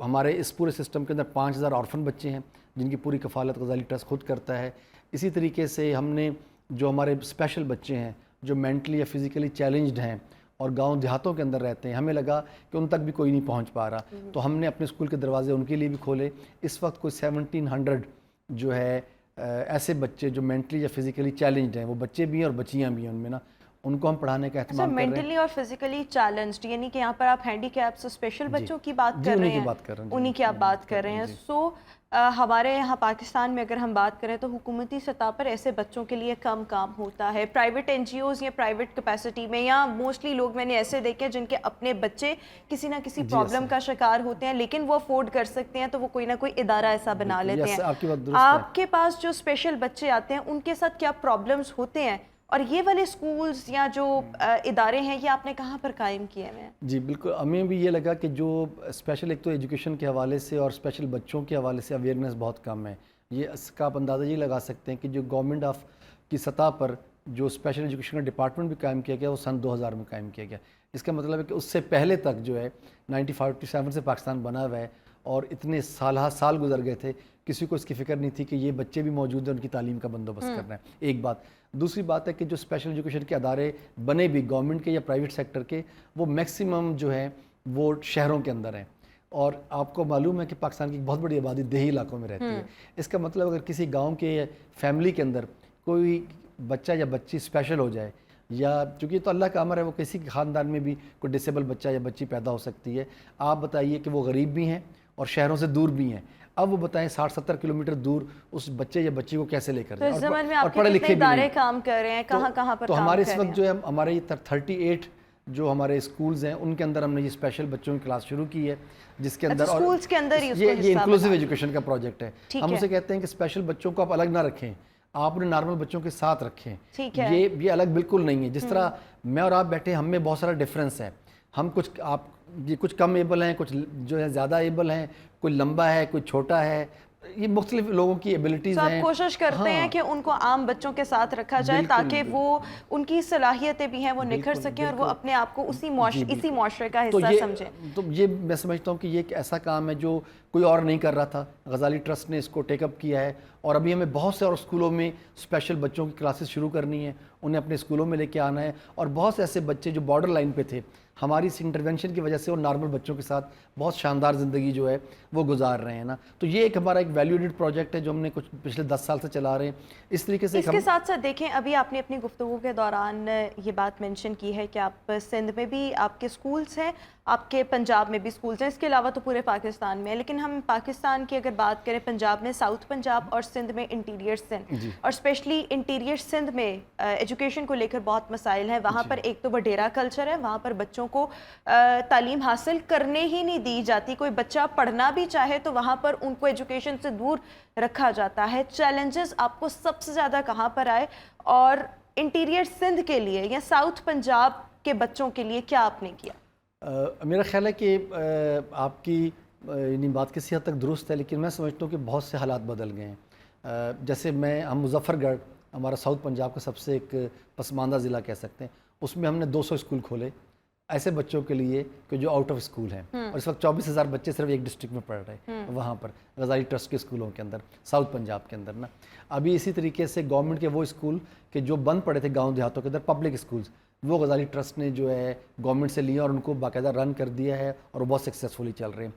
ہمارے اس پورے سسٹم کے اندر 5000 آرفن بچے ہیں جن کی پوری کفالت غزالی ٹرسٹ خود کرتا ہے. اسی طریقے سے ہم نے جو ہمارے اسپیشل بچے ہیں جو مینٹلی یا فزیکلی چیلنجڈ ہیں اور گاؤں دیہاتوں کے اندر رہتے ہیں, ہمیں لگا کہ ان تک بھی کوئی نہیں پہنچ پا رہا, تو ہم نے اپنے اسکول کے دروازے ان کے لیے بھی کھولے. اس وقت کوئی 1700 جو ہے ایسے بچے جو مینٹلی یا فزیکلی چیلنجڈ ہیں, وہ بچے بھی ہیں اور بچیاں بھی ہیں ان میں نا, ان کو ہم پڑھانے کا اچھا, اہتمام کر رہے ہیں. مینٹلی اور فزیکلی چیلنجڈ یعنی کہ یہاں پر آپ ہینڈی کیپس اسپیشل بچوں کی بات کر رہے انہیں کی ہیں, بات کر رہے ہیں, انہیں کی آپ بات کر رہے ہیں. سو ہمارے یہاں پاکستان میں اگر ہم بات کریں تو حکومتی سطح پر ایسے بچوں کے لیے کم کام ہوتا ہے. پرائیویٹ این جی اوز یا پرائیویٹ کیپیسٹی میں یا موسٹلی لوگ میں نے ایسے دیکھے جن کے اپنے بچے کسی نہ کسی پرابلم کا شکار ہوتے ہیں لیکن وہ افورڈ کر سکتے ہیں تو وہ کوئی نہ کوئی ادارہ ایسا بنا لیتے ہیں. آپ کے پاس جو اسپیشل بچے آتے ہیں ان کے ساتھ کیا پرابلمس ہوتے ہیں, اور یہ والے سکولز یا جو ادارے ہیں یہ آپ نے کہاں پر قائم کیے ہوئے ہیں؟ جی بالکل, ہمیں بھی یہ لگا کہ جو اسپیشل ایک تو ایجوکیشن کے حوالے سے اور اسپیشل بچوں کے حوالے سے اویئرنیس بہت کم ہے. یہ اس کا آپ اندازہ یہ لگا سکتے ہیں کہ جو گورنمنٹ آف کی سطح پر جو اسپیشل ایجوکیشن کا ڈپارٹمنٹ بھی قائم کیا گیا وہ سن 2000 میں قائم کیا گیا. اس کا مطلب ہے کہ اس سے پہلے تک جو ہے 1947 سے پاکستان بنا ہوا ہے اور اتنے سال گزر گئے تھے, کسی کو اس کی فکر نہیں تھی کہ یہ بچے بھی موجود ہیں, ان کی تعلیم کا بندوبست کرنا ہے. ایک بات. دوسری بات ہے کہ جو اسپیشل ایجوکیشن کے ادارے بنے بھی گورنمنٹ کے یا پرائیویٹ سیکٹر کے, وہ میکسیمم جو ہے وہ شہروں کے اندر ہیں, اور آپ کو معلوم ہے کہ پاکستان کی بہت بڑی آبادی دیہی علاقوں میں رہتی ہے. اس کا مطلب اگر کسی گاؤں کے فیملی کے اندر کوئی بچہ یا بچی اسپیشل ہو جائے, یا چونکہ تو اللہ کا امر ہے, وہ کسی خاندان میں بھی کوئی ڈسیبل بچہ یا بچی پیدا ہو سکتی ہے. آپ بتائیے کہ وہ غریب بھی ہیں اور شہروں سے دور بھی ہیں. اب وہ بتائیں 60-70 کلومیٹر دور اس بچے یا بچی کو کیسے لے کر جائیں, اور پڑھے لکھے بھی ادارے کام کر رہے ہیں, کہاں پر تو ہمارے اس وقت جو ہے ہمارے یہ 38 جو ہمارے اسکولز ہیں ان کے اندر ہم نے یہ اسپیشل بچوں کی کلاس شروع کی ہے, جس کے اندر اسکولز کے اندر ہی یہ انکلوسیو ایجوکیشن کا پروجیکٹ ہے. ہم اسے کہتے ہیں کہ اسپیشل بچوں کو آپ الگ نہ رکھیں, آپ نے نارمل بچوں کے ساتھ رکھیں. یہ الگ بالکل نہیں ہے. جس طرح میں اور آپ بیٹھے, ہم میں بہت سارا ڈفرینس ہے. ہم کچھ کم ایبل ہیں, کچھ جو ہے زیادہ ایبل ہیں, کوئی لمبا ہے, کوئی چھوٹا ہے, یہ مختلف لوگوں کی ایبلٹیز ہیں. آپ کوشش کرتے ہیں کہ ان کو عام بچوں کے ساتھ رکھا جائے تاکہ وہ ان کی صلاحیتیں بھی ہیں وہ نکھر سکیں اور وہ اپنے آپ کو اسی معاشرے کا حصہ سمجھیں. تو یہ میں سمجھتا ہوں کہ یہ ایک ایسا کام ہے جو کوئی اور نہیں کر رہا تھا. غزالی ٹرسٹ نے اس کو ٹیک اپ کیا ہے, اور ابھی ہمیں بہت سے اور اسکولوں میں اسپیشل بچوں کی کلاسز شروع کرنی ہے, انہیں اپنے اسکولوں میں لے کے آنا ہے. اور بہت سے ایسے بچے جو بارڈر لائن پہ تھے, ہماری اس انٹرونشن کی وجہ سے وہ نارمل بچوں کے ساتھ بہت شاندار زندگی جو ہے وہ گزار رہے ہیں نا. تو یہ ایک ہمارا ایک ویلیوڈ پروجیکٹ ہے جو ہم نے کچھ پچھلے 10 سال سے چلا رہے ہیں. اس طریقے سے اس کے ساتھ ساتھ دیکھیں, ابھی آپ نے اپنی گفتگو کے دوران یہ بات مینشن کی ہے کہ آپ سندھ میں بھی آپ کے اسکولس ہیں, آپ کے پنجاب میں بھی اسکولس ہیں, اس کے علاوہ تو پورے پاکستان میں. لیکن ہم پاکستان کی اگر بات کریں, پنجاب میں ساؤتھ پنجاب اور سندھ میں انٹیریئر سندھ, اور اسپیشلی انٹیریئر سندھ میں ایجوکیشن کو لے کر بہت مسائل ہیں. وہاں پر ایک تو وڈیرا کلچر ہے, وہاں پر بچوں کو تعلیم حاصل کرنے ہی نہیں دی جاتی. کوئی بچہ پڑھنا بھی چاہے تو وہاں پر ان کو ایجوکیشن سے دور رکھا جاتا ہے. چیلنجز آپ کو سب سے زیادہ کہاں پر آئے, اور انٹیریئر سندھ کے لیے یا ساؤتھ پنجاب کے بچوں کے لیے کیا آپ نے کیا؟ میرا خیال ہے کہ آپ کی یعنی بات کسی حد تک درست ہے, لیکن میں سمجھتا ہوں کہ بہت سے حالات بدل گئے ہیں. جیسے ہم مظفر گڑھ, ہمارا ساؤتھ پنجاب کا سب سے ایک پسماندہ ضلع کہہ سکتے ہیں, اس میں ہم نے 200 اسکول کھولے ایسے بچوں کے لیے کہ جو آؤٹ آف اسکول ہیں, اور اس وقت 24,000 بچے صرف ایک ڈسٹرکٹ میں پڑھ رہے ہیں, وہاں پر غزالی ٹرسٹ کے اسکولوں کے اندر ساؤتھ پنجاب کے اندر نا. ابھی اسی طریقے سے گورنمنٹ کے وہ اسکول کہ جو بند پڑے تھے گاؤں دیہاتوں کے اندر, پبلک اسکولز, وہ غزالی ٹرسٹ نے جو ہے گورنمنٹ سے لیا اور ان کو باقاعدہ رن کر دیا ہے, اور وہ بہت سکسیزفلی چل رہے ہیں.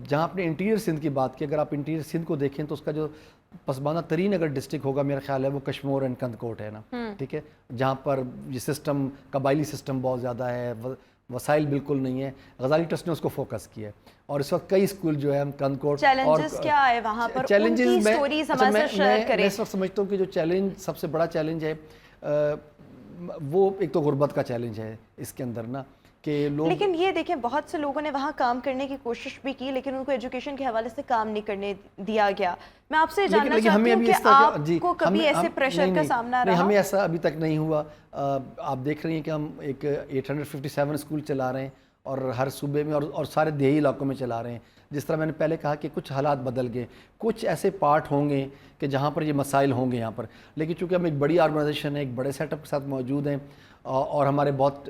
جہاں آپ نے انٹیریئر سندھ کی بات کی, اگر آپ انٹیریئر سندھ کو دیکھیں تو اس کا جو پسماندہ ترین اگر ڈسٹرکٹ ہوگا میرا خیال ہے وہ کشمور اینڈ کندکوٹ ہے نا. ٹھیک ہے, جہاں پر یہ سسٹم قبائلی سسٹم بہت زیادہ ہے, وسائل بالکل نہیں ہے. غزالی ٹرسٹ نے اس کو فوکس کیا ہے, اور اس وقت کئی اسکول جو ہے ہم کندکوٹ, چیلنجز کیا ہے وہاں پر, ان کی سٹوریز ہمارے ساتھ شیئر کریں. میں اس وقت سمجھتا ہوں کہ جو چیلنج سب سے بڑا چیلنج ہے وہ ایک تو غربت کا چیلنج ہے اس کے اندر نا, کہ لوگ, لیکن یہ دیکھیں بہت سے لوگوں نے وہاں کام کرنے کی کوشش بھی کی لیکن ان کو ایجوکیشن کے حوالے سے کام نہیں کرنے دیا گیا. میں آپ سے جاننا چاہتی ہوں کہ آپ کو کبھی ایسے پریشر کا سامنا رہا؟ ہمیں ایسا ابھی تک نہیں ہوا. آپ دیکھ رہی ہیں کہ ہم ایک 857 اسکول چلا رہے ہیں, اور ہر صوبے میں اور سارے دیہی علاقوں میں چلا رہے ہیں, جس طرح میں نے پہلے کہا کہ کچھ حالات بدل گئے, کچھ ایسے پارٹ ہوں گے کہ جہاں پر یہ مسائل ہوں گے یہاں پر, لیکن چونکہ ہم ایک بڑی آرگنائزیشن ہے, ایک بڑے سیٹ اپ کے ساتھ موجود ہیں, اور ہمارے بہت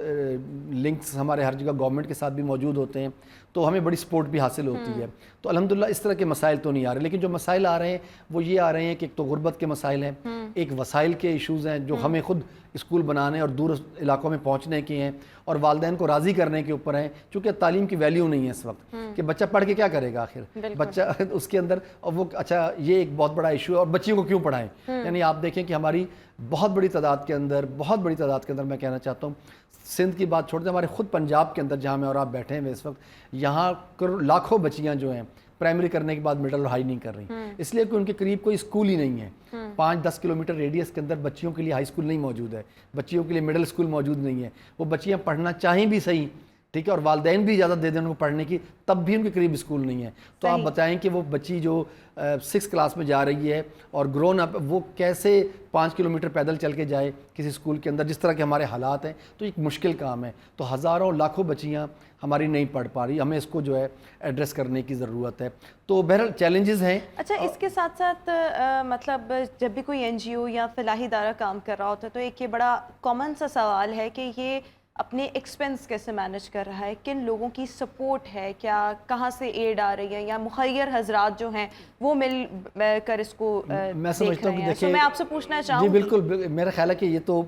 لنکس ہمارے ہر جگہ گورنمنٹ کے ساتھ بھی موجود ہوتے ہیں, تو ہمیں بڑی سپورٹ بھی حاصل ہوتی ہے. تو الحمدللہ اس طرح کے مسائل تو نہیں آ رہے, لیکن جو مسائل آ رہے ہیں وہ یہ آ رہے ہیں کہ ایک تو غربت کے مسائل ہیں, ایک وسائل کے ایشوز ہیں جو ہمیں خود اسکول بنانے اور دور علاقوں میں پہنچنے کے ہیں, اور والدین کو راضی کرنے کے اوپر ہیں, چونکہ تعلیم کی ویلیو نہیں ہے اس وقت کہ بچہ پڑھ کے کیا کرے گا آخر, بچہ اس کے اندر, اور وہ اچھا یہ ایک بہت بڑا ایشو ہے, اور بچیوں کو کیوں پڑھائیں. یعنی آپ دیکھیں کہ ہماری بہت بڑی تعداد کے اندر میں کہنا چاہتا ہوں, سندھ کی بات چھوڑ دیں, ہمارے خود پنجاب کے اندر جہاں میں اور آپ بیٹھے ہیں اس وقت, یہاں لاکھوں بچیاں جو ہیں پرائمری کرنے کے بعد مڈل اور ہائی نہیں کر رہی, اس لیے کہ ان کے قریب کوئی اسکول ہی نہیں ہے. 5-10 کلومیٹر ریڈیس کے اندر بچیوں کے لیے ہائی اسکول نہیں موجود ہے, بچیوں کے لیے مڈل اسکول موجود نہیں ہے. وہ بچیاں پڑھنا چاہیں بھی صحیح, ٹھیک ہے, اور والدین بھی اجازت دے دیں ان کو پڑھنے کی, تب بھی ان کے قریب اسکول نہیں ہے. تو آپ بتائیں کہ وہ بچی جو 6 کلاس میں جا رہی ہے اور گرون اپ, وہ کیسے 5 کلومیٹر پیدل چل کے جائے کسی اسکول کے اندر, جس طرح کے ہمارے حالات ہیں. تو ایک مشکل کام ہے. تو ہزاروں لاکھوں بچیاں ہماری نہیں پڑھ پا رہی, ہمیں اس کو جو ہے ایڈریس کرنے کی ضرورت ہے. تو بہرحال چیلنجز ہیں. اچھا, اس کے ساتھ ساتھ مطلب جب بھی کوئی این جی او یا فلاحی ادارہ کام کر رہا ہوتا ہے تو ایک یہ بڑا کامن سا سوال ہے کہ یہ اپنے ایکسپنس کیسے مینج کر رہا ہے, کن لوگوں کی سپورٹ ہے, کیا کہاں سے ایڈ آ رہی ہے, یا مخیر حضرات جو ہیں وہ مل کر اس کو میں سمجھتا ہوں کہ دیکھیں, میں آپ سے پوچھنا چاہوں جی بالکل, میرا خیال ہے کہ یہ تو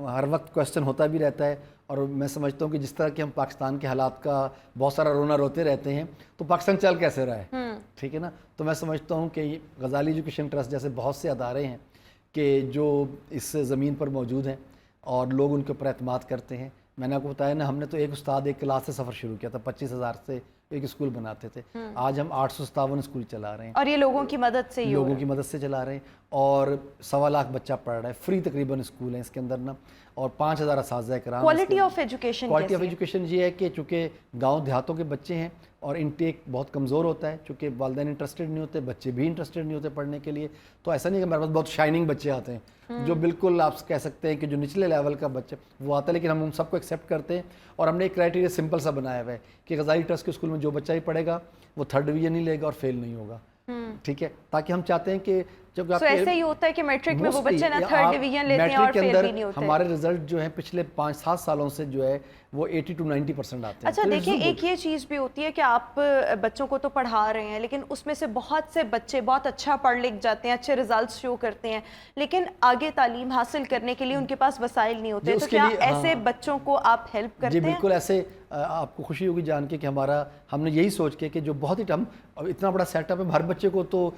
ہر وقت کویسچن ہوتا بھی رہتا ہے, اور میں سمجھتا ہوں کہ جس طرح کہ ہم پاکستان کے حالات کا بہت سارا رونا روتے رہتے ہیں, تو پاکستان چل کیسے رہا ہے, ٹھیک ہے نا. تو میں سمجھتا ہوں کہ غزالی ایجوکیشن ٹرسٹ جیسے بہت سے ادارے ہیں کہ جو اس زمین پر موجود ہیں اور لوگ ان کے اوپر اعتماد کرتے ہیں. میں نے آپ کو بتایا نا, ہم نے تو ایک استاد ایک کلاس سے سفر شروع کیا تھا, 25,000 سے ایک اسکول بناتے تھے, آج ہم 857 اسکول چلا رہے ہیں, اور یہ لوگوں کی مدد سے چلا رہے ہیں, اور 1.25 لاکھ بچہ پڑھ رہا ہے, فری تقریباً اسکول ہیں اس کے اندر نا, اور 5,000 اساتذہ کرام. کوالٹی آف ایجوکیشن یہ ہے کہ چونکہ گاؤں دیہاتوں کے بچے ہیں اور انٹیک بہت کمزور ہوتا ہے, چونکہ والدین انٹرسٹڈ نہیں ہوتے, بچے بھی انٹرسٹڈ نہیں ہوتے پڑھنے کے لیے. تو ایسا نہیں کہ ہمارے پاس بہت شائننگ بچے آتے ہیں جو بالکل آپ کہہ سکتے ہیں کہ جو نچلے لیول کا بچہ وہ آتا ہے, لیکن ہم ان سب کو ایکسیپٹ کرتے ہیں. اور ہم نے ایک کرائٹیریا سمپل سا بنایا ہوا ہے کہ غزالی ٹرسٹ کے اسکول میں جو بچہ ہی پڑھے گا وہ 3rd ڈویژن ہی لے گا اور فیل نہیں ہوگا, ٹھیک ہے, تاکہ ہم چاہتے ہیں کہ جب ایسے ہی ہوتا ہے کہ میٹرک میں وہ بچے نا 3rd ڈویژن لیتے ہیں اور فیل بھی نہیں ہوتے. ہمارے رزلٹ جو ہیں پچھلے 5-7 سالوں سے جو ہے وہ 80 to 90% آتے ہیں. اچھا دیکھیں, ایک یہ چیز بھی ہوتی ہے کہ آپ بچوں کو تو پڑھا رہے ہیں, لیکن اس میں سے بہت سے بچے بہت اچھا پڑھ لکھ جاتے ہیں, اچھے ریزلٹس شو کرتے ہیں, لیکن آگے تعلیم حاصل کرنے کے لیے ان کے پاس وسائل نہیں ہوتے. تو کیا ایسے بچوں کو آپ ہیلپ کرتے ہیں؟ جی بالکل, ایسے آپ کو خوشی ہوگی جان کے کہ ہم نے یہی سوچ کے کہ جو بہت ہی اتنا بڑا سیٹ اپ ہے, ہر بچے کو تو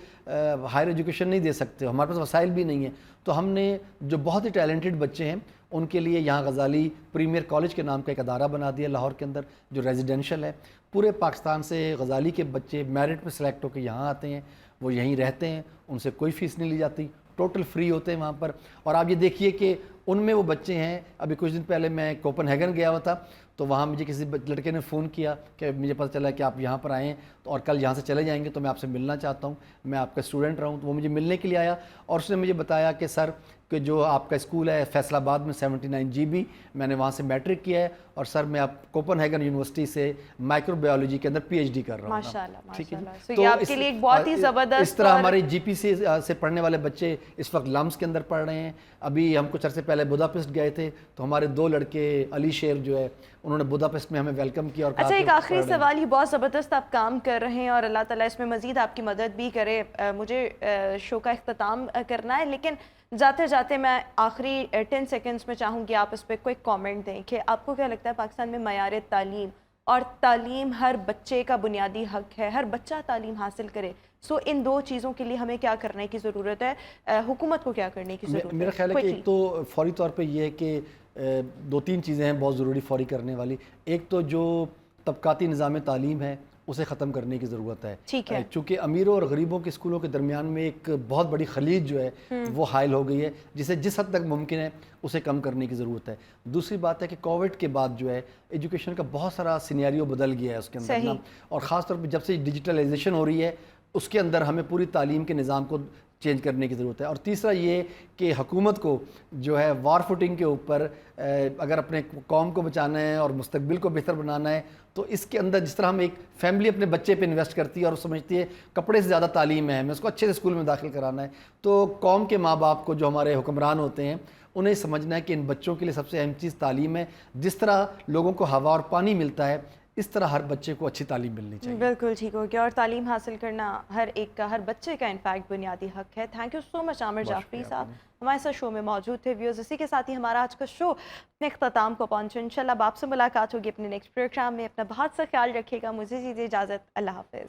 ہائر ایجوکیشن نہیں دے سکتے, ہمارے پاس وسائل بھی نہیں ہیں. تو ہم نے جو بہت ہی ٹیلنٹڈ بچے ہیں ان کے لیے یہاں غزالی پریمیئر کالج کے نام کا ایک ادارہ بنا دیا لاہور کے اندر, جو ریزیڈینشل ہے. پورے پاکستان سے غزالی کے بچے میرٹ میں سلیکٹ ہو کے یہاں آتے ہیں, وہ یہیں رہتے ہیں, ان سے کوئی فیس نہیں لی جاتی, ٹوٹل فری ہوتے ہیں وہاں پر. اور آپ یہ دیکھیے کہ ان میں وہ بچے ہیں, ابھی کچھ دن پہلے میں کوپن ہیگن گیا ہوا تھا, تو وہاں مجھے کسی لڑکے نے فون کیا کہ مجھے پتہ چلا کہ آپ یہاں پر آئے ہیں اور کل یہاں سے چلے جائیں گے, تو میں آپ سے ملنا چاہتا ہوں, میں آپ کا اسٹوڈنٹ رہا ہوں. تو وہ مجھے ملنے کے لیے آیا اور اس نے مجھے بتایا کہ سر کہ جو آپ کا اسکول ہے فیصل آباد میں 79 GB, میں نے وہاں سے میٹرک کیا ہے, اور سر میں آپ کوپن ہیگن یونیورسٹی سے مائکرو بایولوجی کے اندر PhD کر رہا ہوں. ماشاءاللہ, ٹھیک ہے, تو یہ آپ کے لیے ایک بہت ہی زبردست. اس طرح ہمارے GPC سے پڑھنے والے بچے اس وقت لمس کے اندر پڑھ رہے ہیں. ابھی ہم کچھ عرصے پہلے بداپسٹ گئے تھے, تو ہمارے 2 لڑکے علی شیر جو ہے انہوں نے بداپسٹ میں ہمیں ویلکم کیا. اور اچھا, ایک آخری سوال, یہ بہت زبردست آپ کام کر رہے ہیں اور اللہ تعالیٰ اس میں مزید آپ کی مدد بھی کرے. مجھے شو کا اختتام کرنا ہے, لیکن جاتے جاتے میں آخری 10 سیکنڈز میں چاہوں گی آپ اس پہ کوئی کامنٹ دیں کہ آپ کو کیا لگتا ہے پاکستان میں معیار تعلیم, اور تعلیم ہر بچے کا بنیادی حق ہے, ہر بچہ تعلیم حاصل کرے, سو ان 2 چیزوں کے لیے ہمیں کیا کرنے کی ضرورت ہے, حکومت کو کیا کرنے کی ضرورت ہے؟ میرا خیال ہے کہ ایک تو فوری طور پہ یہ ہے کہ 2-3 چیزیں ہیں بہت ضروری فوری کرنے والی. ایک تو جو طبقاتی نظام تعلیم ہے اسے ختم کرنے کی ضرورت ہے, چونکہ امیروں اور غریبوں کے اسکولوں کے درمیان میں ایک بہت بڑی خلیج جو ہے وہ حائل ہو گئی ہے, جسے جس حد تک ممکن ہے اسے کم کرنے کی ضرورت ہے. دوسری بات ہے کہ کووڈ کے بعد جو ہے ایجوکیشن کا بہت سارا سینیریو بدل گیا ہے اس کے اندر, اور خاص طور پہ جب سے ڈیجیٹلائزیشن ہو رہی ہے اس کے اندر ہمیں پوری تعلیم کے نظام کو چینج کرنے کی ضرورت ہے. اور تیسرا یہ کہ حکومت کو جو ہے وار فوٹنگ کے اوپر اگر اپنے قوم کو بچانا ہے اور مستقبل کو بہتر بنانا ہے تو اس کے اندر جس طرح ہم ایک فیملی اپنے بچے پہ انویسٹ کرتی ہے اور سمجھتی ہے کپڑے سے زیادہ تعلیم ہے, ہمیں اس کو اچھے سے اسکول میں داخل کرانا ہے, تو قوم کے ماں باپ کو جو ہمارے حکمران ہوتے ہیں انہیں سمجھنا ہے کہ ان بچوں کے لیے سب سے اہم چیز تعلیم ہے. جس طرح لوگوں کو ہوا اور پانی ملتا ہے اس طرح ہر بچے کو اچھی تعلیم ملنی چاہیے. بالکل ٹھیک ہو گیا, اور تعلیم حاصل کرنا ہر ایک کا, ہر بچے کا انفیکٹ بنیادی حق ہے. تھینک یو سو مچ عامر جعفری صاحب, ہمارے ساتھ شو میں موجود تھے. ویورز اسی کے ساتھ ہی ہمارا آج کا شو اپنے اختتام کو پہنچے. انشاءاللہ اب آپ سے ملاقات ہوگی اپنے نیکسٹ پروگرام میں. اپنا بہت سا خیال رکھیے گا. مجھے دیجیے اجازت. اللہ حافظ.